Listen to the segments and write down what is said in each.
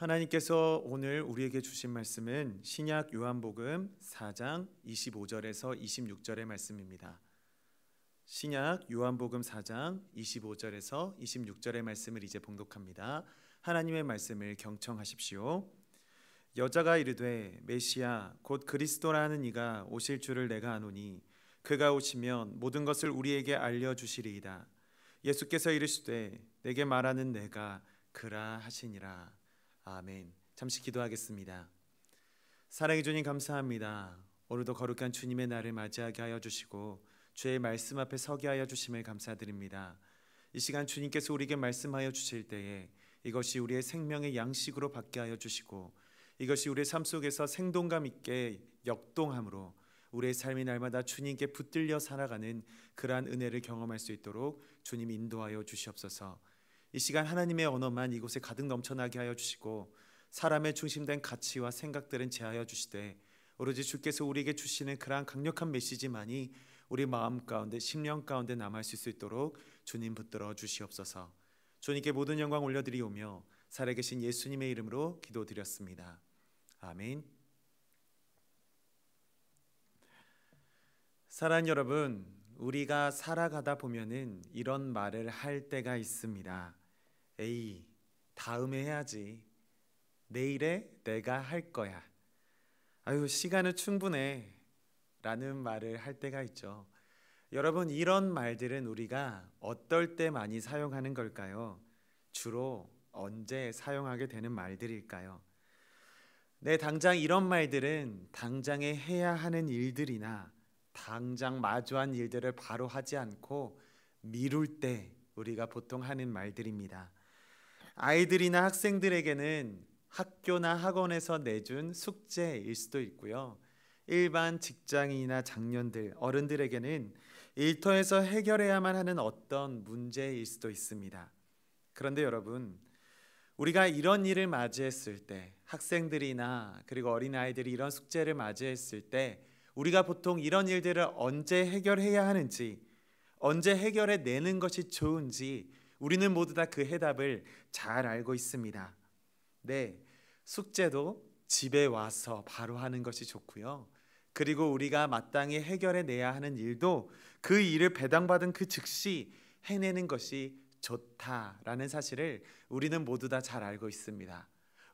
하나님께서 오늘 우리에게 주신 말씀은 신약 요한복음 4장 25절에서 26절의 말씀입니다. 신약 요한복음 4장 25절에서 26절의 말씀을 이제 봉독합니다. 하나님의 말씀을 경청하십시오. 여자가 이르되 메시아 곧 그리스도라는 이가 오실 줄을 내가 아노니 그가 오시면 모든 것을 우리에게 알려주시리이다. 예수께서 이르시되 내게 말하는 내가 그라 하시니라. 아멘. 잠시 기도하겠습니다. 사랑해 주님 감사합니다. 오늘도 거룩한 주님의 날을 맞이하게 하여 주시고 주의 말씀 앞에 서게 하여 주심을 감사드립니다. 이 시간 주님께서 우리에게 말씀하여 주실 때에 이것이 우리의 생명의 양식으로 받게 하여 주시고 이것이 우리의 삶 속에서 생동감 있게 역동함으로 우리의 삶이 날마다 주님께 붙들려 살아가는 그러한 은혜를 경험할 수 있도록 주님 인도하여 주시옵소서. 이 시간 하나님의 언어만 이곳에 가득 넘쳐나게 하여 주시고 사람의 중심된 가치와 생각들은 제하여 주시되 오로지 주께서 우리에게 주시는 그러한 강력한 메시지만이 우리 마음 가운데 심령 가운데 남을 수 있도록 주님 붙들어 주시옵소서. 주님께 모든 영광 올려드리오며 살아계신 예수님의 이름으로 기도드렸습니다. 아멘. 사랑하는 여러분, 우리가 살아가다 보면은 이런 말을 할 때가 있습니다. 에이, 다음에 해야지. 내일에 내가 할 거야. 아유, 시간은 충분해. 라는 말을 할 때가 있죠. 여러분, 이런 말들은 우리가 어떨 때 많이 사용하는 걸까요? 주로 언제 사용하게 되는 말들일까요? 네, 당장 이런 말들은 당장에 해야 하는 일들이나 당장 마주한 일들을 바로 하지 않고 미룰 때 우리가 보통 하는 말들입니다. 아이들이나 학생들에게는 학교나 학원에서 내준 숙제일 수도 있고요. 일반 직장인이나 장년들, 어른들에게는 일터에서 해결해야만 하는 어떤 문제일 수도 있습니다. 그런데 여러분, 우리가 이런 일을 맞이했을 때, 학생들이나 그리고 어린아이들이 이런 숙제를 맞이했을 때 우리가 보통 이런 일들을 언제 해결해야 하는지, 언제 해결해 내는 것이 좋은지 우리는 모두 다 그 해답을 잘 알고 있습니다. 네, 숙제도 집에 와서 바로 하는 것이 좋고요. 그리고 우리가 마땅히 해결해 내야 하는 일도 그 일을 배당받은 그 즉시 해내는 것이 좋다라는 사실을 우리는 모두 다 잘 알고 있습니다.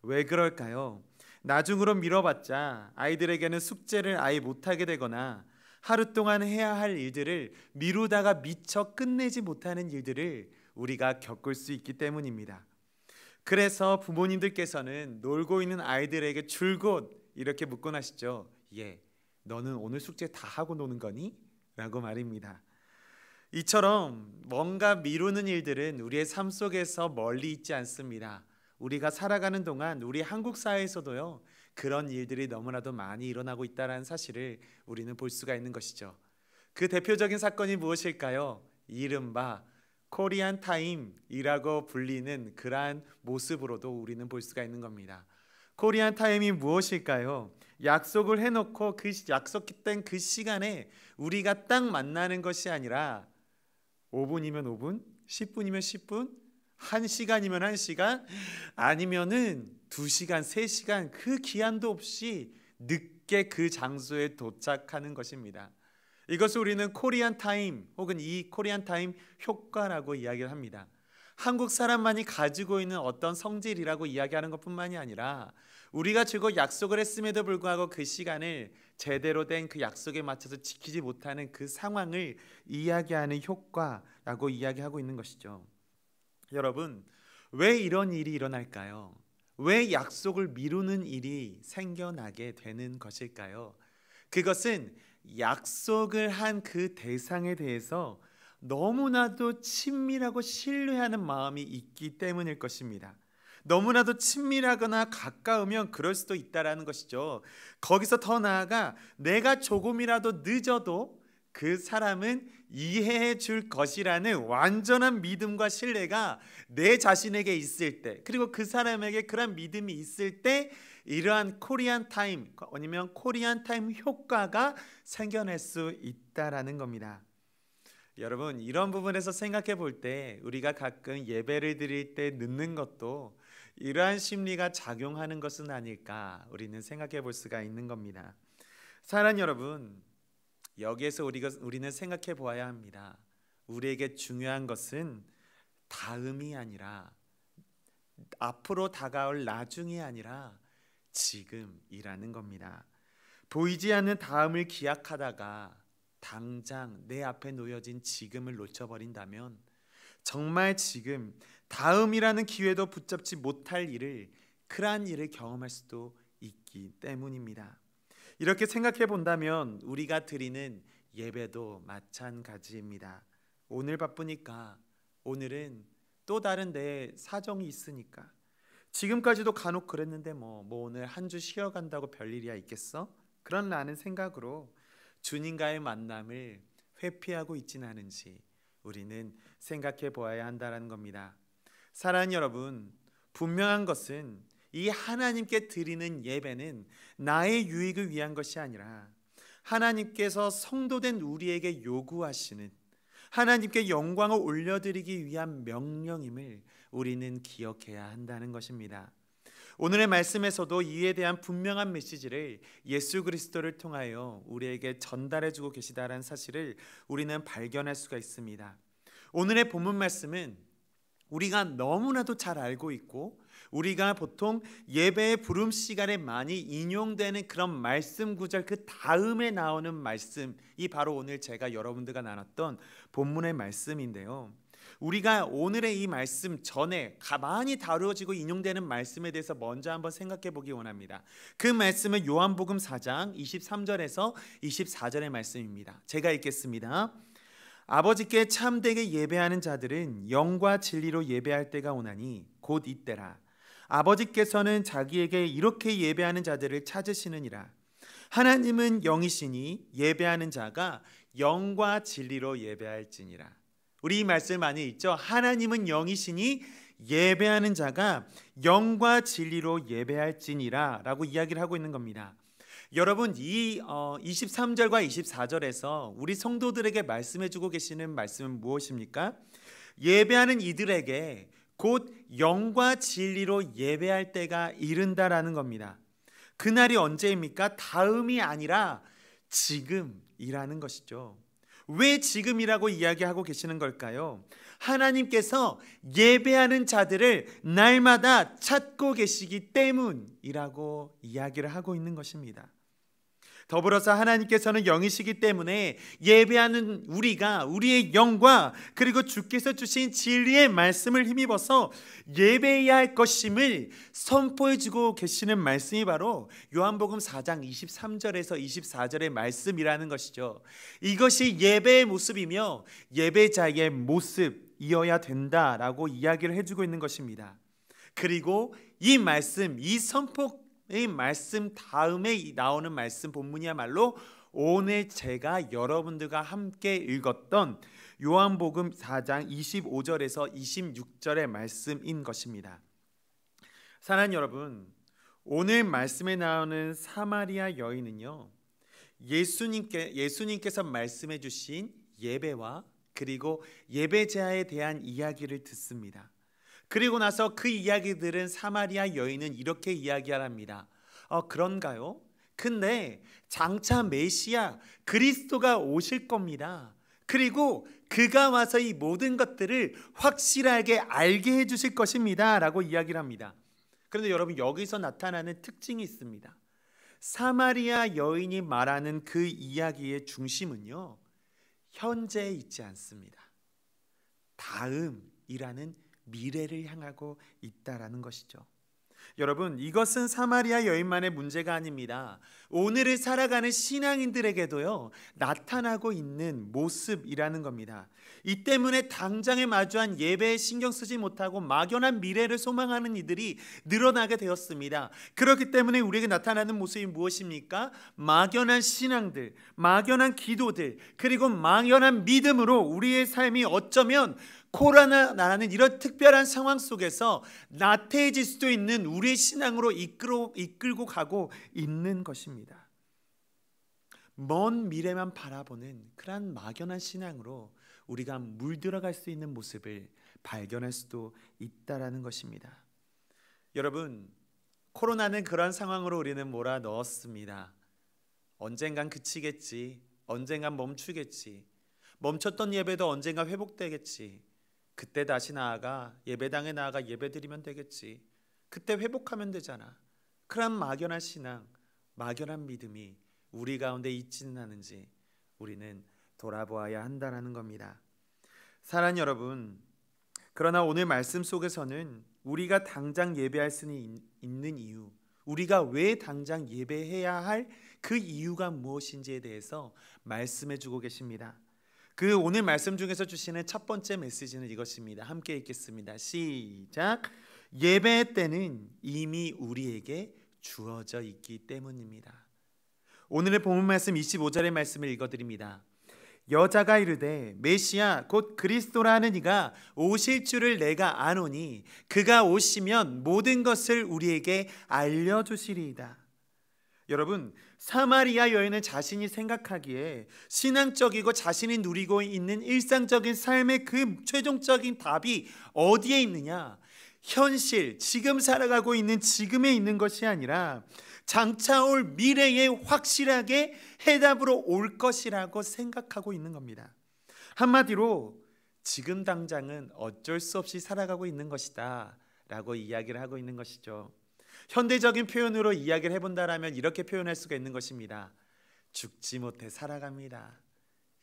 왜 그럴까요? 나중으로 미뤄봤자 아이들에게는 숙제를 아예 못하게 되거나 하루 동안 해야 할 일들을 미루다가 미처 끝내지 못하는 일들을 우리가 겪을 수 있기 때문입니다. 그래서 부모님들께서는 놀고 있는 아이들에게 줄곧 이렇게 묻곤 하시죠. 예, 너는 오늘 숙제 다 하고 노는 거니? 라고 말입니다. 이처럼 뭔가 미루는 일들은 우리의 삶 속에서 멀리 있지 않습니다. 우리가 살아가는 동안 우리 한국 사회에서도요, 그런 일들이 너무나도 많이 일어나고 있다는 사실을 우리는 볼 수가 있는 것이죠. 그 대표적인 사건이 무엇일까요? 이른바 코리안 타임이라고 불리는 그러한 모습으로도 우리는 볼 수가 있는 겁니다. 코리안 타임이 무엇일까요? 약속을 해놓고 그 약속된 그 시간에 우리가 딱 만나는 것이 아니라 5분이면 5분, 10분이면 10분, 1시간이면 1시간, 아니면은 2시간, 3시간, 그 기한도 없이 늦게 그 장소에 도착하는 것입니다. 이것을 우리는 코리안 타임 혹은 이 코리안 타임 효과라고 이야기를 합니다. 한국 사람만이 가지고 있는 어떤 성질이라고 이야기하는 것뿐만이 아니라 우리가 즐거운 약속을 했음에도 불구하고 그 시간을 제대로 된 그 약속에 맞춰서 지키지 못하는 그 상황을 이야기하는 효과라고 이야기하고 있는 것이죠. 여러분, 왜 이런 일이 일어날까요? 왜 약속을 미루는 일이 생겨나게 되는 것일까요? 그것은 약속을 한 그 대상에 대해서 너무나도 친밀하고 신뢰하는 마음이 있기 때문일 것입니다. 너무나도 친밀하거나 가까우면 그럴 수도 있다라는 것이죠. 거기서 더 나아가 내가 조금이라도 늦어도 그 사람은 이해해 줄 것이라는 완전한 믿음과 신뢰가 내 자신에게 있을 때, 그리고 그 사람에게 그런 믿음이 있을 때 이러한 코리안 타임 아니면 코리안 타임 효과가 생겨날 수 있다라는 겁니다. 여러분, 이런 부분에서 생각해 볼 때 우리가 가끔 예배를 드릴 때 늦는 것도 이러한 심리가 작용하는 것은 아닐까 우리는 생각해 볼 수가 있는 겁니다. 사랑하는 여러분, 여기에서 우리는 생각해 보아야 합니다. 우리에게 중요한 것은 다음이 아니라, 앞으로 다가올 나중이 아니라 지금이라는 겁니다. 보이지 않는 다음을 기약하다가 당장 내 앞에 놓여진 지금을 놓쳐버린다면 정말 지금 다음이라는 기회도 붙잡지 못할 그러한 일을 경험할 수도 있기 때문입니다. 이렇게 생각해 본다면 우리가 드리는 예배도 마찬가지입니다. 오늘 바쁘니까, 오늘은 또 다른 내 사정이 있으니까, 지금까지도 간혹 그랬는데 뭐 오늘 한 주 쉬어간다고 별일이야 있겠어? 그런 라는 생각으로 주님과의 만남을 회피하고 있지는 않은지 우리는 생각해 보아야 한다는 겁니다. 사랑하는 여러분, 분명한 것은 이 하나님께 드리는 예배는 나의 유익을 위한 것이 아니라 하나님께서 성도된 우리에게 요구하시는, 하나님께 영광을 올려드리기 위한 명령임을 우리는 기억해야 한다는 것입니다. 오늘의 말씀에서도 이에 대한 분명한 메시지를 예수 그리스도를 통하여 우리에게 전달해주고 계시다는 사실을 우리는 발견할 수가 있습니다. 오늘의 본문 말씀은 우리가 너무나도 잘 알고 있고 우리가 보통 예배의 부름 시간에 많이 인용되는 그런 말씀 구절, 그 다음에 나오는 말씀이 바로 오늘 제가 여러분들과 나눴던 본문의 말씀인데요. 우리가 오늘의 이 말씀 전에 많이 다루어지고 인용되는 말씀에 대해서 먼저 한번 생각해 보기 원합니다. 그 말씀은 요한복음 4장 23절에서 24절의 말씀입니다. 제가 읽겠습니다. 아버지께 참되게 예배하는 자들은 영과 진리로 예배할 때가 오나니 곧 이때라. 아버지께서는 자기에게 이렇게 예배하는 자들을 찾으시느니라. 하나님은 영이시니 예배하는 자가 영과 진리로 예배할지니라. 우리 이 말씀 많이 있죠. 하나님은 영이시니 예배하는 자가 영과 진리로 예배할지니라 라고 이야기를 하고 있는 겁니다. 여러분, 이 23절과 24절에서 우리 성도들에게 말씀해주고 계시는 말씀은 무엇입니까? 예배하는 이들에게 곧 영과 진리로 예배할 때가 이른다라는 겁니다. 그날이 언제입니까? 다음이 아니라 지금이라는 것이죠. 왜 지금이라고 이야기하고 계시는 걸까요? 하나님께서 예배하는 자들을 날마다 찾고 계시기 때문이라고 이야기를 하고 있는 것입니다. 더불어서 하나님께서는 영이시기 때문에 예배하는 우리가 우리의 영과 그리고 주께서 주신 진리의 말씀을 힘입어서 예배해야 할 것임을 선포해주고 계시는 말씀이 바로 요한복음 4장 23절에서 24절의 말씀이라는 것이죠. 이것이 예배의 모습이며 예배자의 모습이어야 된다라고 이야기를 해주고 있는 것입니다. 그리고 이 말씀, 이 선포 이 말씀 다음에 나오는 말씀 본문이야말로 오늘 제가 여러분들과 함께 읽었던 요한복음 4장 25절에서 26절의 말씀인 것입니다. 사랑하는 여러분, 오늘 말씀에 나오는 사마리아 여인은요, 예수님께서 말씀해 주신 예배와 그리고 예배자에 대한 이야기를 듣습니다. 그리고 나서 그 이야기들은 사마리아 여인은 이렇게 이야기합니다. 그런가요? 근데 장차 메시아 그리스도가 오실 겁니다. 그리고 그가 와서 이 모든 것들을 확실하게 알게 해주실 것입니다 라고 이야기를 합니다. 그런데 여러분, 여기서 나타나는 특징이 있습니다. 사마리아 여인이 말하는 그 이야기의 중심은요, 현재에 있지 않습니다. 다음이라는 미래를 향하고 있다라는 것이죠. 여러분, 이것은 사마리아 여인만의 문제가 아닙니다. 오늘을 살아가는 신앙인들에게도요, 나타나고 있는 모습이라는 겁니다. 이 때문에 당장에 마주한 예배에 신경 쓰지 못하고 막연한 미래를 소망하는 이들이 늘어나게 되었습니다. 그렇기 때문에 우리에게 나타나는 모습이 무엇입니까? 막연한 신앙들, 막연한 기도들, 그리고 막연한 믿음으로 우리의 삶이 어쩌면 코로나라는 이런 특별한 상황 속에서 나태해질 수도 있는 우리의 신앙으로 이끌고 가고 있는 것입니다. 먼 미래만 바라보는 그런 막연한 신앙으로 우리가 물들어갈 수 있는 모습을 발견할 수도 있다라는 것입니다. 여러분, 코로나는 그런 상황으로 우리는 몰아넣었습니다. 언젠간 그치겠지. 언젠간 멈추겠지. 멈췄던 예배도 언젠가 회복되겠지. 그때 다시 나아가 예배당에 나아가 예배드리면 되겠지. 그때 회복하면 되잖아. 그런 막연한 신앙, 막연한 믿음이 우리 가운데 있지는 않은지 우리는 돌아보아야 한다는 겁니다. 사랑하는 여러분, 그러나 오늘 말씀 속에서는 우리가 당장 예배할 수 있는 이유, 우리가 왜 당장 예배해야 할 그 이유가 무엇인지에 대해서 말씀해 주고 계십니다. 그 오늘 말씀 중에서 주시는 첫 번째 메시지는 이것입니다. 함께 읽겠습니다. 시작. 예배 때는 이미 우리에게 주어져 있기 때문입니다. 오늘의 본문 말씀 25절의 말씀을 읽어드립니다. 여자가 이르되 메시아 곧 그리스도라는 이가 오실 줄을 내가 아노니 그가 오시면 모든 것을 우리에게 알려주시리이다. 여러분, 사마리아 여인은 자신이 생각하기에 신앙적이고 자신이 누리고 있는 일상적인 삶의 그 최종적인 답이 어디에 있느냐? 현실, 지금 살아가고 있는 지금에 있는 것이 아니라 장차 올 미래에 확실하게 해답으로 올 것이라고 생각하고 있는 겁니다. 한마디로 지금 당장은 어쩔 수 없이 살아가고 있는 것이다 라고 이야기를 하고 있는 것이죠. 현대적인 표현으로 이야기를 해본다라면 이렇게 표현할 수가 있는 것입니다. 죽지 못해 살아갑니다.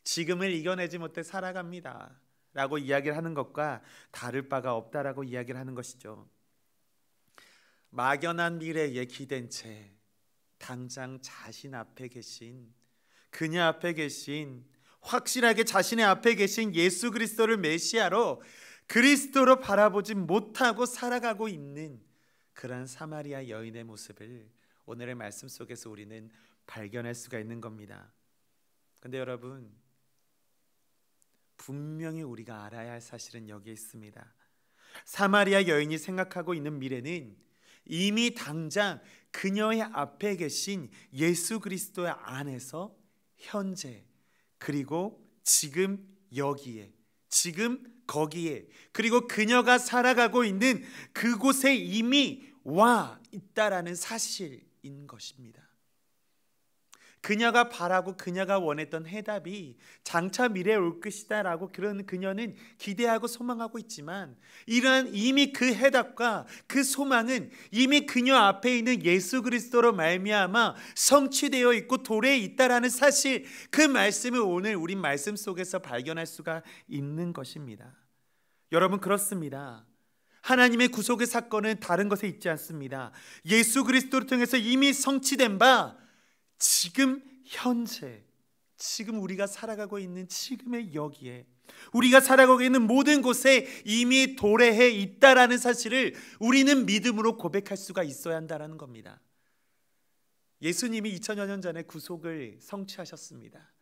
지금을 이겨내지 못해 살아갑니다 라고 이야기를 하는 것과 다를 바가 없다라고 이야기를 하는 것이죠. 막연한 미래에 기댄 채 당장 자신 앞에 계신, 그녀 앞에 계신, 확실하게 자신의 앞에 계신 예수 그리스도를 메시아로 그리스도로 바라보지 못하고 살아가고 있는 그런 사마리아 여인의 모습을 오늘의 말씀 속에서 우리는 발견할 수가 있는 겁니다. 그런데 여러분, 분명히 우리가 알아야 할 사실은 여기에 있습니다. 사마리아 여인이 생각하고 있는 미래는 이미 당장 그녀의 앞에 계신 예수 그리스도의 안에서 현재, 그리고 지금 여기에, 지금 거기에, 그리고 그녀가 살아가고 있는 그곳에 이미 와 있다라는 사실인 것입니다. 그녀가 바라고 그녀가 원했던 해답이 장차 미래에 올 것이다 라고 그녀는 기대하고 소망하고 있지만, 이러한 이미 그 해답과 그 소망은 이미 그녀 앞에 있는 예수 그리스도로 말미암아 성취되어 있고 도래해 있다라는 사실, 그 말씀을 오늘 우리 말씀 속에서 발견할 수가 있는 것입니다. 여러분, 그렇습니다. 하나님의 구속의 사건은 다른 것에 있지 않습니다. 예수 그리스도를 통해서 이미 성취된 바 지금 현재, 지금 우리가 살아가고 있는 지금의 여기에, 우리가 살아가고 있는 모든 곳에 이미 도래해 있다라는 사실을 우리는 믿음으로 고백할 수가 있어야 한다는 겁니다. 예수님이 2000여 년 전에 구속을 성취하셨습니다.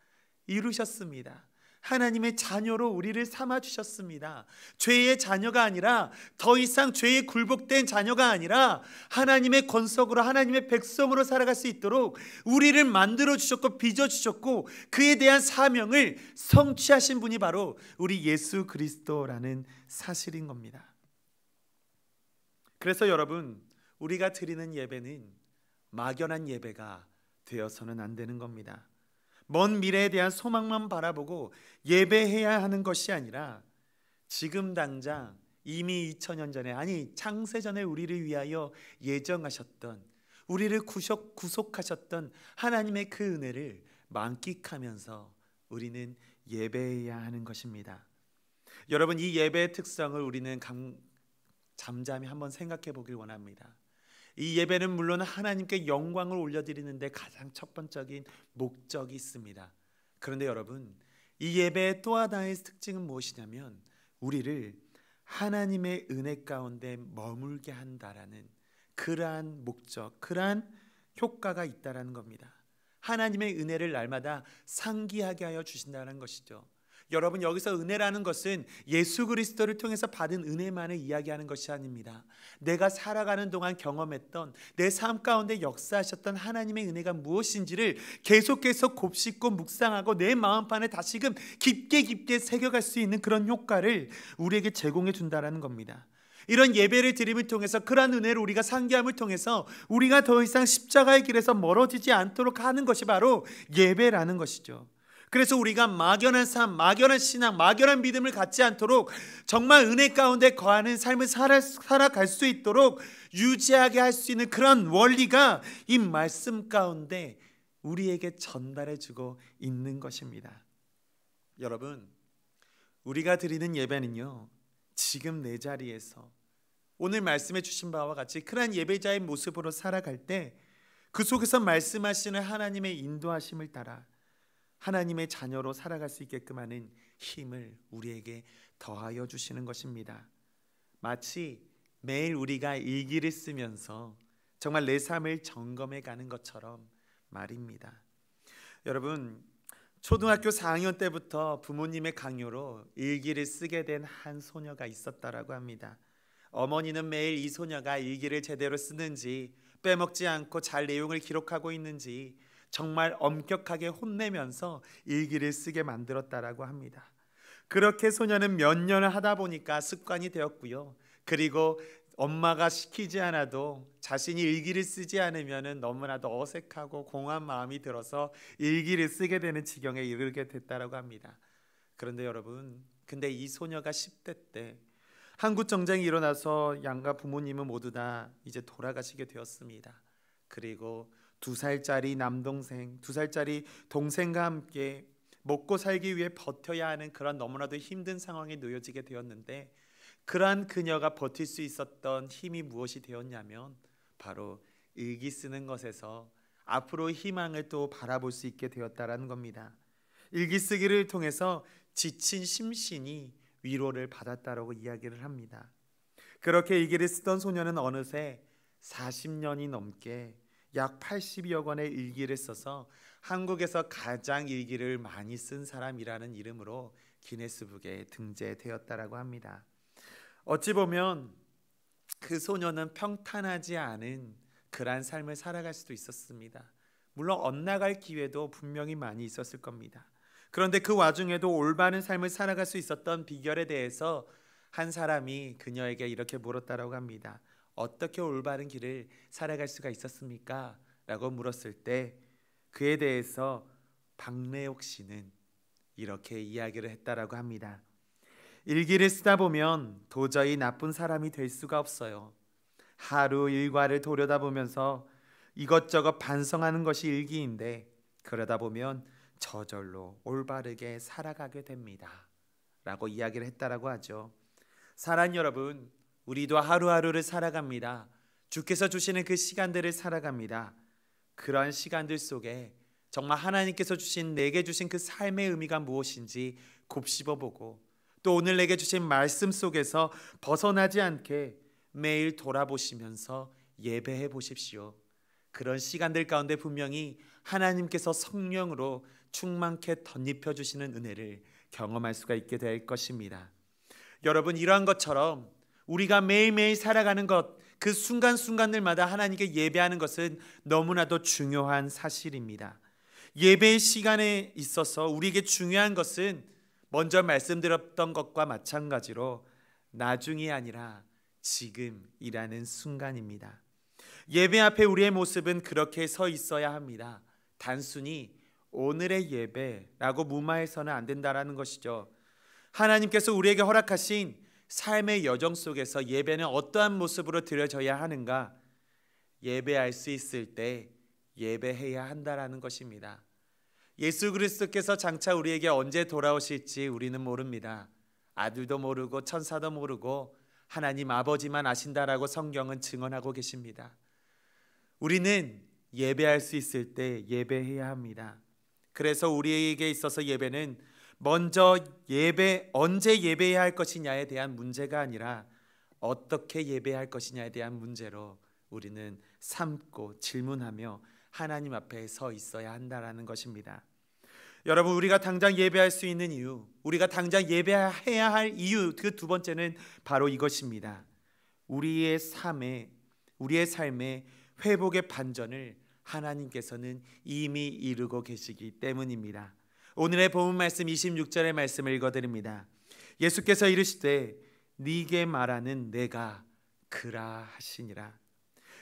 이루셨습니다. 하나님의 자녀로 우리를 삼아주셨습니다. 죄의 자녀가 아니라, 더 이상 죄에 굴복된 자녀가 아니라 하나님의 권속으로, 하나님의 백성으로 살아갈 수 있도록 우리를 만들어주셨고 빚어주셨고, 그에 대한 사명을 성취하신 분이 바로 우리 예수 그리스도라는 사실인 겁니다. 그래서 여러분, 우리가 드리는 예배는 막연한 예배가 되어서는 안 되는 겁니다. 먼 미래에 대한 소망만 바라보고 예배해야 하는 것이 아니라 지금 당장 이미 2000년 전에, 아니 창세전에 우리를 위하여 예정하셨던, 우리를 구속하셨던 하나님의 그 은혜를 만끽하면서 우리는 예배해야 하는 것입니다. 여러분, 이 예배의 특성을 우리는 잠잠히 한번 생각해 보길 원합니다. 이 예배는 물론 하나님께 영광을 올려드리는데 가장 첫 번째인 목적이 있습니다. 그런데 여러분, 이 예배의 또 하나의 특징은 무엇이냐면 우리를 하나님의 은혜 가운데 머물게 한다라는 그러한 목적, 그러한 효과가 있다라는 겁니다. 하나님의 은혜를 날마다 상기하게 하여 주신다는 것이죠. 여러분, 여기서 은혜라는 것은 예수 그리스도를 통해서 받은 은혜만을 이야기하는 것이 아닙니다. 내가 살아가는 동안 경험했던, 내 삶 가운데 역사하셨던 하나님의 은혜가 무엇인지를 계속해서 곱씹고 묵상하고 내 마음판에 다시금 깊게 새겨갈 수 있는 그런 효과를 우리에게 제공해 준다는 겁니다. 이런 예배를 드림을 통해서 그러한 은혜를 우리가 상기함을 통해서 우리가 더 이상 십자가의 길에서 멀어지지 않도록 하는 것이 바로 예배라는 것이죠. 그래서 우리가 막연한 삶, 막연한 신앙, 막연한 믿음을 갖지 않도록 정말 은혜 가운데 거하는 삶을 살아갈 수 있도록 유지하게 할 수 있는 그런 원리가 이 말씀 가운데 우리에게 전달해주고 있는 것입니다. 여러분, 우리가 드리는 예배는요, 지금 내 자리에서 오늘 말씀해 주신 바와 같이 그러한 예배자의 모습으로 살아갈 때 그 속에서 말씀하시는 하나님의 인도하심을 따라 하나님의 자녀로 살아갈 수 있게끔 하는 힘을 우리에게 더하여 주시는 것입니다. 마치 매일 우리가 일기를 쓰면서 정말 내 삶을 점검해 가는 것처럼 말입니다. 여러분, 초등학교 4학년 때부터 부모님의 강요로 일기를 쓰게 된 한 소녀가 있었다라고 합니다. 어머니는 매일 이 소녀가 일기를 제대로 쓰는지, 빼먹지 않고 잘 내용을 기록하고 있는지 정말 엄격하게 혼내면서 일기를 쓰게 만들었다라고 합니다. 그렇게 소녀는 몇 년을 하다 보니까 습관이 되었고요. 그리고 엄마가 시키지 않아도 자신이 일기를 쓰지 않으면 너무나도 어색하고 공허한 마음이 들어서 일기를 쓰게 되는 지경에 이르게 됐다라고 합니다. 그런데 여러분, 근데 이 소녀가 10대 때 한국 전쟁이 일어나서 양가 부모님은 모두 다 이제 돌아가시게 되었습니다. 그리고 2살짜리 남동생, 2살짜리 동생과 함께 먹고 살기 위해 버텨야 하는 그런 너무나도 힘든 상황에 놓여지게 되었는데, 그러한 그녀가 버틸 수 있었던 힘이 무엇이 되었냐면 바로 일기 쓰는 것에서 앞으로 희망을 또 바라볼 수 있게 되었다라는 겁니다. 일기 쓰기를 통해서 지친 심신이 위로를 받았다라고 이야기를 합니다. 그렇게 일기를 쓰던 소녀는 어느새 40년이 넘게 약 80여 권의 일기를 써서 한국에서 가장 일기를 많이 쓴 사람이라는 이름으로 기네스북에 등재되었다라고 합니다. 어찌 보면 그 소녀는 평탄하지 않은 그러한 삶을 살아갈 수도 있었습니다. 물론 엇나갈 기회도 분명히 많이 있었을 겁니다. 그런데 그 와중에도 올바른 삶을 살아갈 수 있었던 비결에 대해서 한 사람이 그녀에게 이렇게 물었다라고 합니다. 어떻게 올바른 길을 살아갈 수가 있었습니까? 라고 물었을 때 그에 대해서 박래옥 씨는 이렇게 이야기를 했다라고 합니다. 일기를 쓰다 보면 도저히 나쁜 사람이 될 수가 없어요. 하루 일과를 돌려다보면서 이것저것 반성하는 것이 일기인데 그러다 보면 저절로 올바르게 살아가게 됩니다. 라고 이야기를 했다라고 하죠. 사랑하는 여러분, 우리도 하루하루를 살아갑니다. 주께서 주시는 그 시간들을 살아갑니다. 그런 시간들 속에 정말 하나님께서 주신 내게 주신 그 삶의 의미가 무엇인지 곱씹어보고 또 오늘 내게 주신 말씀 속에서 벗어나지 않게 매일 돌아보시면서 예배해 보십시오. 그런 시간들 가운데 분명히 하나님께서 성령으로 충만케 덧입혀 주시는 은혜를 경험할 수가 있게 될 것입니다. 여러분, 이러한 것처럼 우리가 매일매일 살아가는 것, 그 순간순간들마다 하나님께 예배하는 것은 너무나도 중요한 사실입니다. 예배의 시간에 있어서 우리에게 중요한 것은 먼저 말씀드렸던 것과 마찬가지로 나중이 아니라 지금이라는 순간입니다. 예배 앞에 우리의 모습은 그렇게 서 있어야 합니다. 단순히 오늘의 예배라고 무마해서는 안 된다라는 것이죠. 하나님께서 우리에게 허락하신 삶의 여정 속에서 예배는 어떠한 모습으로 드려져야 하는가? 예배할 수 있을 때 예배해야 한다라는 것입니다. 예수 그리스도께서 장차 우리에게 언제 돌아오실지 우리는 모릅니다. 아들도 모르고 천사도 모르고 하나님 아버지만 아신다라고 성경은 증언하고 계십니다. 우리는 예배할 수 있을 때 예배해야 합니다. 그래서 우리에게 있어서 예배는 먼저 언제 예배해야 할 것이냐에 대한 문제가 아니라 어떻게 예배할 것이냐에 대한 문제로 우리는 삼고 질문하며 하나님 앞에 서 있어야 한다라는 것입니다. 여러분, 우리가 당장 예배할 수 있는 이유, 우리가 당장 예배해야 할 이유, 그 두 번째는 바로 이것입니다. 우리의 삶의 회복의 반전을 하나님께서는 이미 이루고 계시기 때문입니다. 오늘의 본문 말씀 26절의 말씀을 읽어드립니다. 예수께서 이르시되 네게 말하는 내가 그라 하시니라.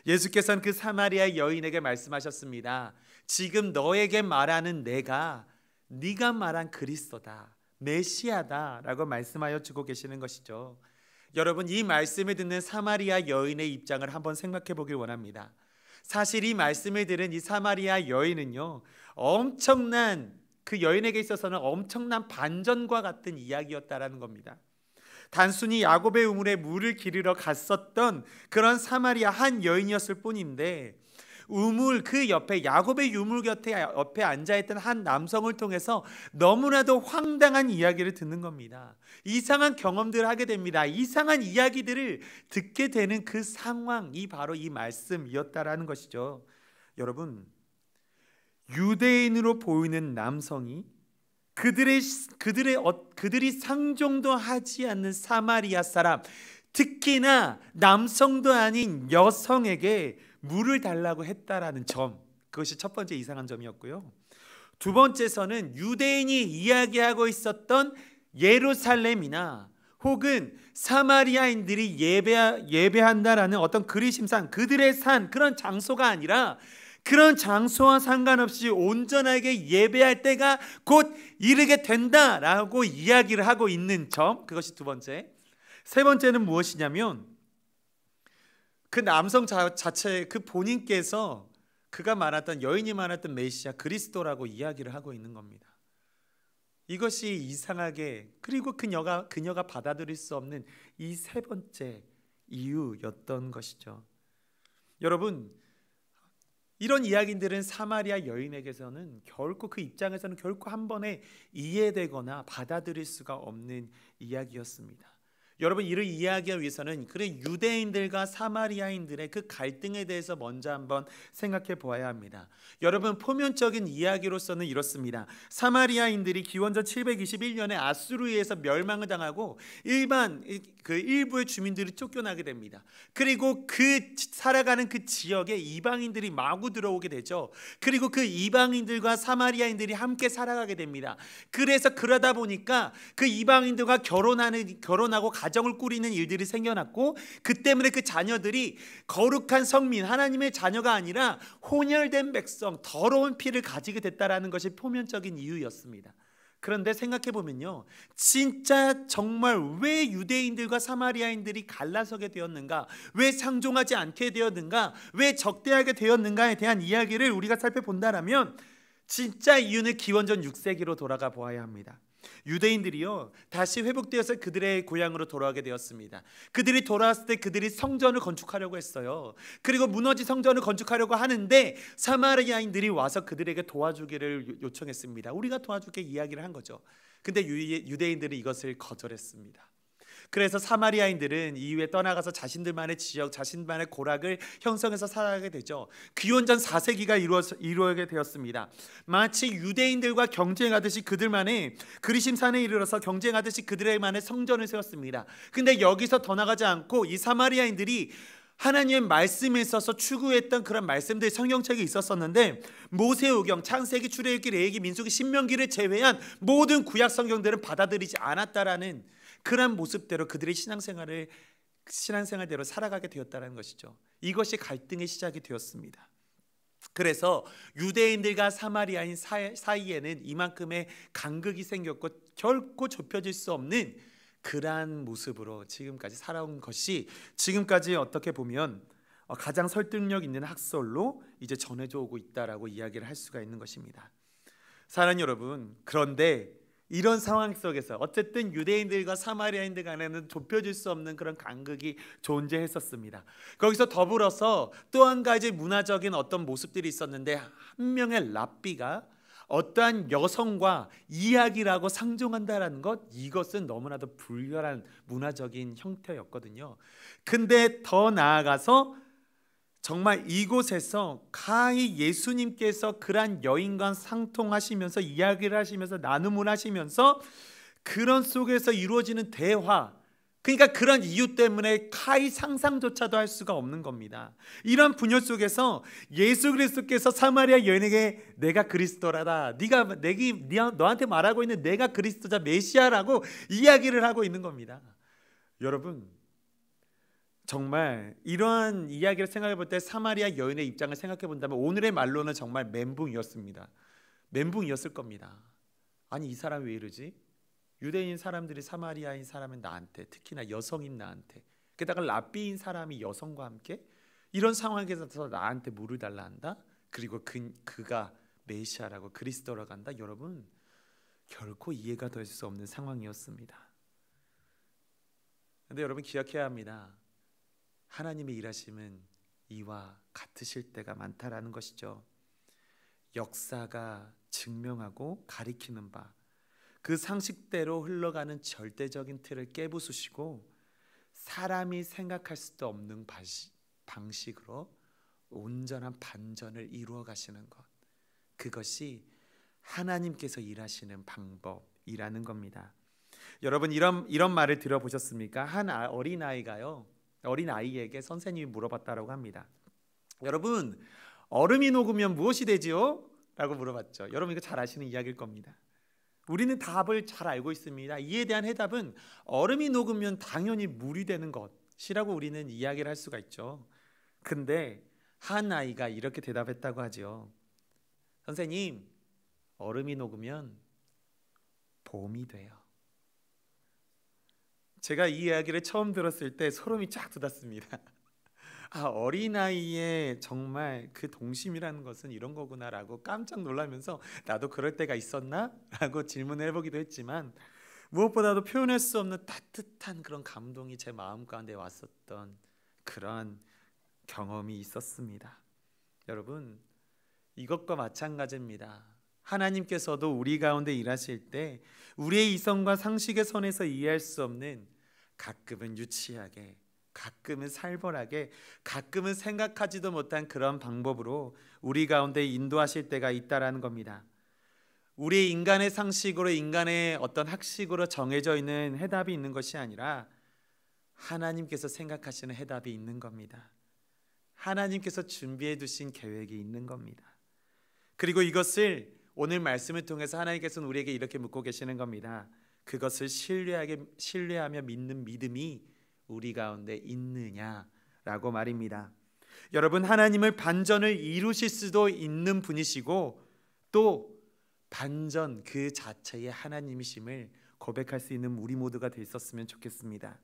예수께서는 그 사마리아 여인에게 말씀하셨습니다. 지금 너에게 말하는 내가 네가 말한 그리스도다, 메시아다 라고 말씀하여 주고 계시는 것이죠. 여러분, 이 말씀을 듣는 사마리아 여인의 입장을 한번 생각해 보길 원합니다. 사실 이 말씀을 들은 이 사마리아 여인은요, 그 여인에게 있어서는 엄청난 반전과 같은 이야기였다라는 겁니다. 단순히 야곱의 우물에 물을 기르러 갔었던 그런 사마리아 한 여인이었을 뿐인데, 우물 그 옆에, 야곱의 유물 옆에 앉아있던 한 남성을 통해서 너무나도 황당한 이야기를 듣는 겁니다. 이상한 경험들을 하게 됩니다. 이상한 이야기들을 듣게 되는 그 상황이 바로 이 말씀이었다라는 것이죠. 여러분, 유대인으로 보이는 남성이 그들이 상종도 하지 않는 사마리아 사람, 특히나 남성도 아닌 여성에게 물을 달라고 했다라는 점, 그것이 첫 번째 이상한 점이었고요. 두 번째서는 유대인이 이야기하고 있었던 예루살렘이나 혹은 사마리아인들이 예배한다라는 어떤 그리심산, 그들의 산, 그런 장소가 아니라 그런 장소와 상관없이 온전하게 예배할 때가 곧 이르게 된다라고 이야기를 하고 있는 점, 그것이 두 번째. 세 번째는 무엇이냐면, 그 남성 자체, 그 본인께서 그가 말했던, 여인이 말했던 메시아 그리스도라고 이야기를 하고 있는 겁니다. 이것이 이상하게, 그리고 그녀가 받아들일 수 없는 이 세 번째 이유였던 것이죠. 여러분, 이런 이야기들은 사마리아 여인에게서는 결코, 그 입장에서는 결코 한 번에 이해되거나 받아들일 수가 없는 이야기였습니다. 여러분, 이를 이해하기 위해서는 그래 유대인들과 사마리아인들의 그 갈등에 대해서 먼저 한번 생각해 보아야 합니다. 여러분, 포면적인 이야기로서는 이렇습니다. 사마리아인들이 기원전 721년에 아수르에서 멸망을 당하고 일부의 주민들이 쫓겨나게 됩니다. 그리고 살아가는 그 지역에 이방인들이 마구 들어오게 되죠. 그리고 그 이방인들과 사마리아인들이 함께 살아가게 됩니다. 그러다 보니까 그 이방인들과 결혼하고 가정을 꾸리는 일들이 생겨났고, 그 때문에 그 자녀들이 거룩한 성민, 하나님의 자녀가 아니라 혼혈된 백성, 더러운 피를 가지게 됐다라는 것이 표면적인 이유였습니다. 그런데 생각해 보면요, 진짜 정말 왜 유대인들과 사마리아인들이 갈라서게 되었는가, 왜 상종하지 않게 되었는가, 왜 적대하게 되었는가에 대한 이야기를 우리가 살펴본다라면 진짜 이유는 기원전 6세기로 돌아가 보아야 합니다. 유대인들이요, 다시 회복되어서 그들의 고향으로 돌아가게 되었습니다. 그들이 돌아왔을 때 그들이 성전을 건축하려고 했어요. 그리고 무너진 성전을 건축하려고 하는데 사마리아인들이 와서 그들에게 도와주기를 요청했습니다. 우리가 도와줄게 이야기를 한 거죠. 근데 유대인들은 이것을 거절했습니다. 그래서 사마리아인들은 이후에 떠나가서 자신들만의 지역, 자신만의 고락을 형성해서 살아가게 되죠. 기원전 4세기가 이루어지게 되었습니다. 마치 유대인들과 경쟁하듯이 그들만의 그리심산에 이르러서 경쟁하듯이 그들만의 성전을 세웠습니다. 근데 여기서 더 나가지 않고 이 사마리아인들이 하나님의 말씀에 있어서 추구했던 그런 말씀들이 성경책에 있었었는데, 모세오경, 창세기, 출애굽기, 레위기, 민수기, 신명기를 제외한 모든 구약 성경들은 받아들이지 않았다라는 그런 모습대로 그들의 신앙생활대로 살아가게 되었다는 것이죠. 이것이 갈등의 시작이 되었습니다. 그래서 유대인들과 사마리아인 사이에는 이만큼의 간극이 생겼고 결코 좁혀질 수 없는 그러한 모습으로 지금까지 살아온 것이, 지금까지 어떻게 보면 가장 설득력 있는 학설로 이제 전해져 오고 있다라고 이야기를 할 수가 있는 것입니다. 사랑하는 여러분, 그런데 이런 상황 속에서 어쨌든 유대인들과 사마리아인들 간에는 좁혀질 수 없는 그런 간극이 존재했었습니다. 거기서 더불어서 또 한 가지 문화적인 어떤 모습들이 있었는데, 한 명의 랍비가 어떠한 여성과 이야기를 하고 상종한다는 것, 이것은 너무나도 불결한 문화적인 형태였거든요. 근데 더 나아가서 정말 이곳에서 가히 예수님께서 그러한 여인과 상통하시면서 이야기를 하시면서 나눔을 하시면서 그런 속에서 이루어지는 대화, 그러니까 그런 이유 때문에 가히 상상조차도 할 수가 없는 겁니다. 이런 분열 속에서 예수 그리스도께서 사마리아 여인에게 내가 그리스도라다, 네가 너한테 말하고 있는 내가 그리스도자 메시아라고 이야기를 하고 있는 겁니다. 여러분, 정말 이러한 이야기를 생각해 볼 때 사마리아 여인의 입장을 생각해 본다면 오늘의 말로는 정말 멘붕이었습니다. 멘붕이었을 겁니다. 아니, 이 사람 왜 이러지? 유대인 사람들이 사마리아인 사람은 나한테, 특히나 여성인 나한테, 게다가 랍비인 사람이 여성과 함께 이런 상황에서 나한테 물을 달라 한다? 그리고 그가 메시아라고, 그리스도라고 한다? 여러분, 결코 이해가 될 수 없는 상황이었습니다. 그런데 여러분, 기억해야 합니다. 하나님의 일하심은 이와 같으실 때가 많다라는 것이죠. 역사가 증명하고 가리키는 바, 그 상식대로 흘러가는 절대적인 틀을 깨부수시고 사람이 생각할 수도 없는 방식으로 온전한 반전을 이루어 가시는 것, 그것이 하나님께서 일하시는 방법이라는 겁니다. 여러분, 이런 말을 들어보셨습니까? 한 어린아이에게 선생님이 물어봤다라고 합니다. 여러분, 얼음이 녹으면 무엇이 되지요? 라고 물어봤죠. 여러분, 이거 잘 아시는 이야기일 겁니다. 우리는 답을 잘 알고 있습니다. 이에 대한 해답은 얼음이 녹으면 당연히 물이 되는 것이라고 우리는 이야기를 할 수가 있죠. 근데 한 아이가 이렇게 대답했다고 하죠. 선생님, 얼음이 녹으면 봄이 돼요. 제가 이 이야기를 처음 들었을 때 소름이 쫙 돋았습니다. 아, 어린아이의 정말 그 동심이라는 것은 이런 거구나라고 깜짝 놀라면서 나도 그럴 때가 있었나? 라고 질문을 해보기도 했지만, 무엇보다도 표현할 수 없는 따뜻한 그런 감동이 제 마음 가운데 왔었던 그런 경험이 있었습니다. 여러분, 이것과 마찬가지입니다. 하나님께서도 우리 가운데 일하실 때 우리의 이성과 상식의 선에서 이해할 수 없는, 가끔은 유치하게, 가끔은 살벌하게, 가끔은 생각하지도 못한 그런 방법으로 우리 가운데 인도하실 때가 있다라는 겁니다. 우리 인간의 상식으로, 인간의 어떤 학식으로 정해져 있는 해답이 있는 것이 아니라 하나님께서 생각하시는 해답이 있는 겁니다. 하나님께서 준비해 두신 계획이 있는 겁니다. 그리고 이것을 오늘 말씀을 통해서 하나님께서는 우리에게 이렇게 묻고 계시는 겁니다. 그것을 신뢰하며 믿는 믿음이 우리 가운데 있느냐라고 말입니다. 여러분, 하나님을 반전을 이루실 수도 있는 분이시고 또 반전 그 자체의 하나님이심을 고백할 수 있는 우리 모두가 됐었으면 좋겠습니다.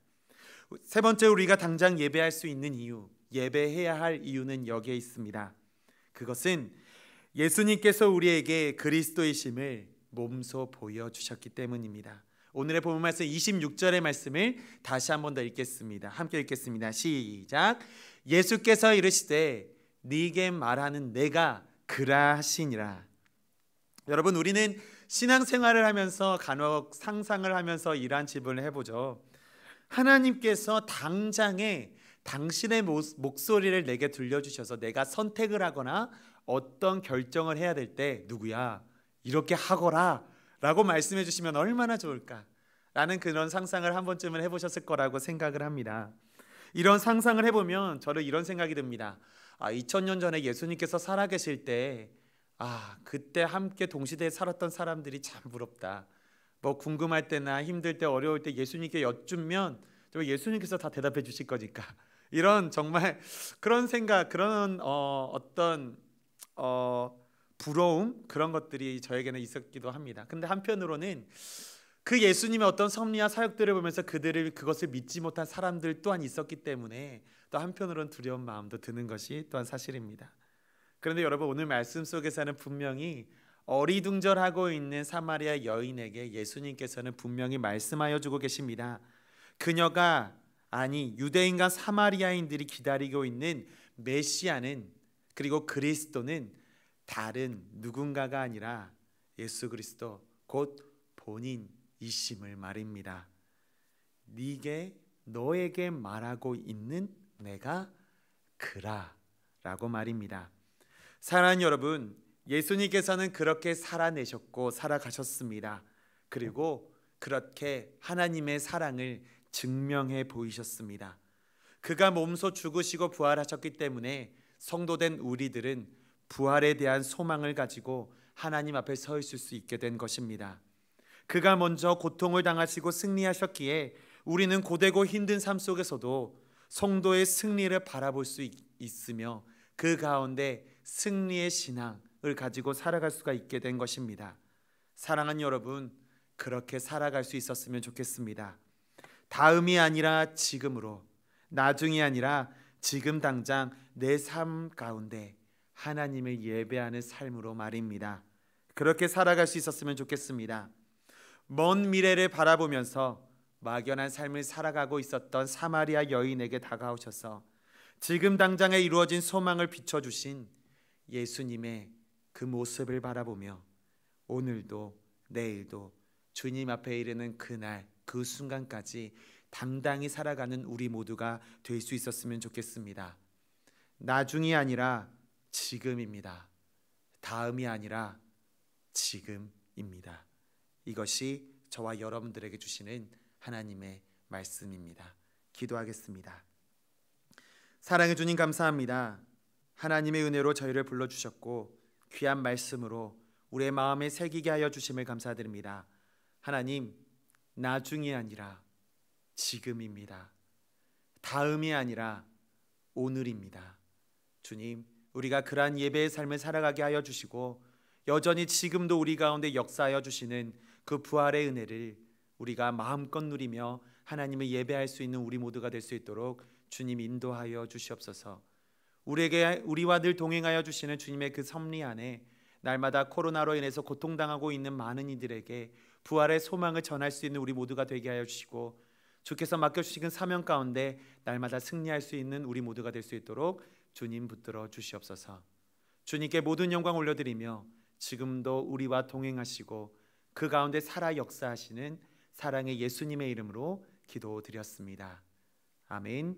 세 번째, 우리가 당장 예배할 수 있는 이유, 예배해야 할 이유는 여기에 있습니다. 그것은 예수님께서 우리에게 그리스도이심을 몸소 보여주셨기 때문입니다. 오늘의 본문 말씀 26절의 말씀을 다시 한 번 더 읽겠습니다. 함께 읽겠습니다. 시작. 예수께서 이르시되 네게 말하는 내가 그라하시니라. 여러분, 우리는 신앙생활을 하면서 간혹 상상을 하면서 이러한 질문을 해보죠. 하나님께서 당장에 당신의 목소리를 내게 들려주셔서 내가 선택을 하거나 어떤 결정을 해야 될 때 누구야? 이렇게 하거라 라고 말씀해 주시면 얼마나 좋을까 라는 그런 상상을 한 번쯤은 해보셨을 거라고 생각을 합니다. 이런 상상을 해보면 저는 이런 생각이 듭니다. 2000년 전에 예수님께서 살아계실 때 그때 함께 동시대에 살았던 사람들이 참 부럽다. 뭐 궁금할 때나 힘들 때 어려울 때 예수님께 여쭈면 예수님께서 다 대답해 주실 거니까, 이런 정말 그런 생각, 그런 어떤 부러움, 그런 것들이 저에게는 있었기도 합니다. 근데 한편으로는 그 예수님의 어떤 섭리와 사역들을 보면서 그것을 믿지 못한 사람들 또한 있었기 때문에 또 한편으로는 두려운 마음도 드는 것이 또한 사실입니다. 그런데 여러분, 오늘 말씀 속에서는 분명히 어리둥절하고 있는 사마리아 여인에게 예수님께서는 분명히 말씀하여 주고 계십니다. 그녀가, 아니 유대인과 사마리아인들이 기다리고 있는 메시아는, 그리고 그리스도는 다른 누군가가 아니라 예수 그리스도 곧 본인이심을 말입니다. 너에게 말하고 있는 내가 그라 라고 말입니다. 사랑하는 여러분, 예수님께서는 그렇게 살아내셨고 살아가셨습니다. 그리고 그렇게 하나님의 사랑을 증명해 보이셨습니다. 그가 몸소 죽으시고 부활하셨기 때문에 성도된 우리들은 부활에 대한 소망을 가지고 하나님 앞에 서 있을 수 있게 된 것입니다. 그가 먼저 고통을 당하시고 승리하셨기에 우리는 고되고 힘든 삶 속에서도 성도의 승리를 바라볼 수 있으며 그 가운데 승리의 신앙을 가지고 살아갈 수가 있게 된 것입니다. 사랑하는 여러분, 그렇게 살아갈 수 있었으면 좋겠습니다. 다음이 아니라 지금으로, 나중이 아니라 지금 당장 내 삶 가운데 하나님을 예배하는 삶으로 말입니다. 그렇게 살아갈 수 있었으면 좋겠습니다. 먼 미래를 바라보면서 막연한 삶을 살아가고 있었던 사마리아 여인에게 다가오셔서 지금 당장에 이루어진 소망을 비춰주신 예수님의 그 모습을 바라보며 오늘도 내일도 주님 앞에 이르는 그날 그 순간까지 당당히 살아가는 우리 모두가 될 수 있었으면 좋겠습니다. 나중이 아니라 지금입니다. 다음이 아니라 지금입니다. 이것이 저와 여러분들에게 주시는 하나님의 말씀입니다. 기도하겠습니다. 사랑해 주님 감사합니다. 하나님의 은혜로 저희를 불러주셨고 귀한 말씀으로 우리의 마음에 새기게 하여 주심을 감사드립니다. 하나님, 나중이 아니라 지금입니다. 다음이 아니라 오늘입니다. 주님, 우리가 그러한 예배의 삶을 살아가게 하여 주시고 여전히 지금도 우리 가운데 역사하여 주시는 그 부활의 은혜를 우리가 마음껏 누리며 하나님을 예배할 수 있는 우리 모두가 될 수 있도록 주님 인도하여 주시옵소서. 우리와 늘 동행하여 주시는 주님의 그 섭리 안에 날마다 코로나로 인해서 고통당하고 있는 많은 이들에게 부활의 소망을 전할 수 있는 우리 모두가 되게 하여 주시고 주께서 맡겨주신 사명 가운데 날마다 승리할 수 있는 우리 모두가 될 수 있도록 주님 붙들어 주시옵소서. 주님께 모든 영광 올려드리며 지금도 우리와 동행하시고 그 가운데 살아 역사하시는 사랑의 예수님의 이름으로 기도드렸습니다. 아멘.